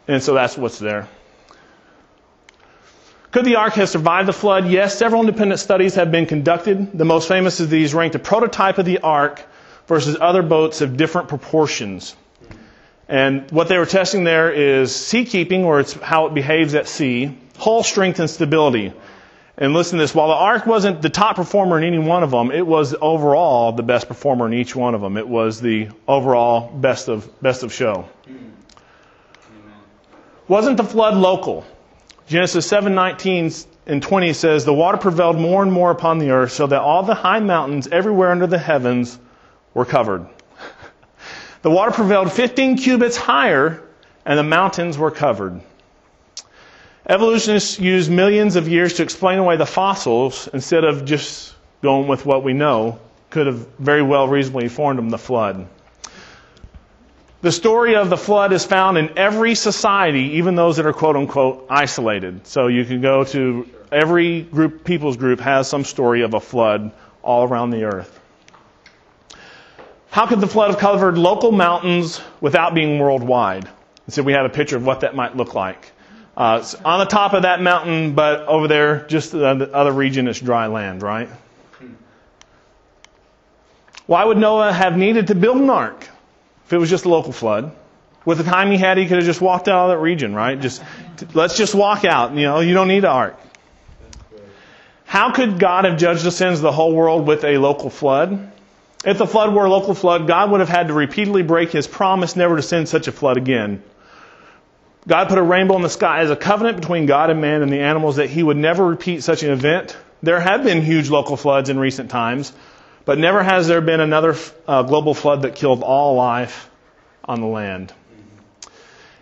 And so that's what's there. Could the ark have survived the flood? Yes, several independent studies have been conducted. The most famous of these ranked a prototype of the ark versus other boats of different proportions. And what they were testing there is seakeeping, or it's how it behaves at sea, hull strength and stability. And listen to this, while the ark wasn't the top performer in any one of them, it was overall the best performer in each one of them. It was the overall best of show. Wasn't the flood local? Genesis 7:19 and 20 says, the water prevailed more and more upon the earth, so that all the high mountains everywhere under the heavens were covered. The water prevailed 15 cubits higher, and the mountains were covered. Evolutionists use millions of years to explain away the fossils instead of just going with what we know. Could have very well reasonably formed them the flood. The story of the flood is found in every society, even those that are quote-unquote isolated. So you can go to every people's group has some story of a flood all around the earth. How could the flood have covered local mountains without being worldwide? And so we have a picture of what that might look like. It's on the top of that mountain, but over there, just the other region, is dry land, right? Why would Noah have needed to build an ark if it was just a local flood? With the time he had, he could have just walked out of that region, right? Let's just walk out. You don't need an ark. How could God have judged the sins of the whole world with a local flood? If the flood were a local flood, God would have had to repeatedly break His promise never to send such a flood again. God put a rainbow in the sky as a covenant between God and man and the animals that He would never repeat such an event. There have been huge local floods in recent times, but never has there been another global flood that killed all life on the land.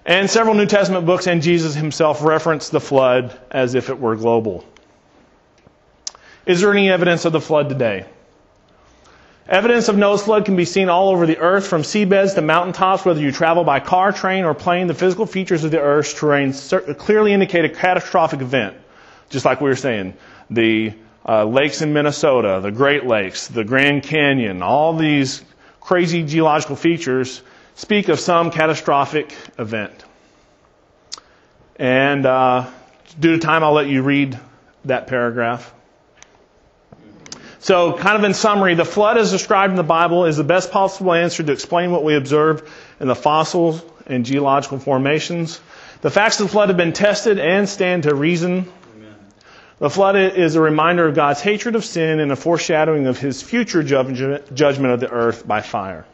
And several New Testament books and Jesus Himself reference the flood as if it were global. Is there any evidence of the flood today? Evidence of Noah's flood can be seen all over the earth, from seabeds to mountaintops. Whether you travel by car, train, or plane, the physical features of the earth's terrain clearly indicate a catastrophic event. Just like we were saying, the lakes in Minnesota, the Great Lakes, the Grand Canyon, all these crazy geological features speak of some catastrophic event. And due to time, I'll let you read that paragraph. So, kind of in summary, the flood as described in the Bible is the best possible answer to explain what we observe in the fossils and geological formations. The facts of the flood have been tested and stand to reason. Amen. The flood is a reminder of God's hatred of sin and a foreshadowing of His future judgment of the earth by fire.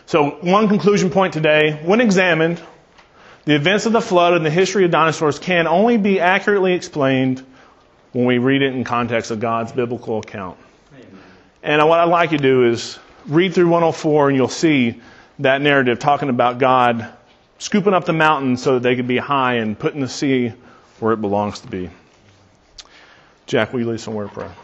So, one conclusion point today. When examined, the events of the flood and the history of dinosaurs can only be accurately explained when we read it in context of God's biblical account. Amen. And what I'd like you to do is read through 104 and you'll see that narrative talking about God scooping up the mountains so that they could be high and putting the sea where it belongs to be. Jack, will you lead somewhere to prayer?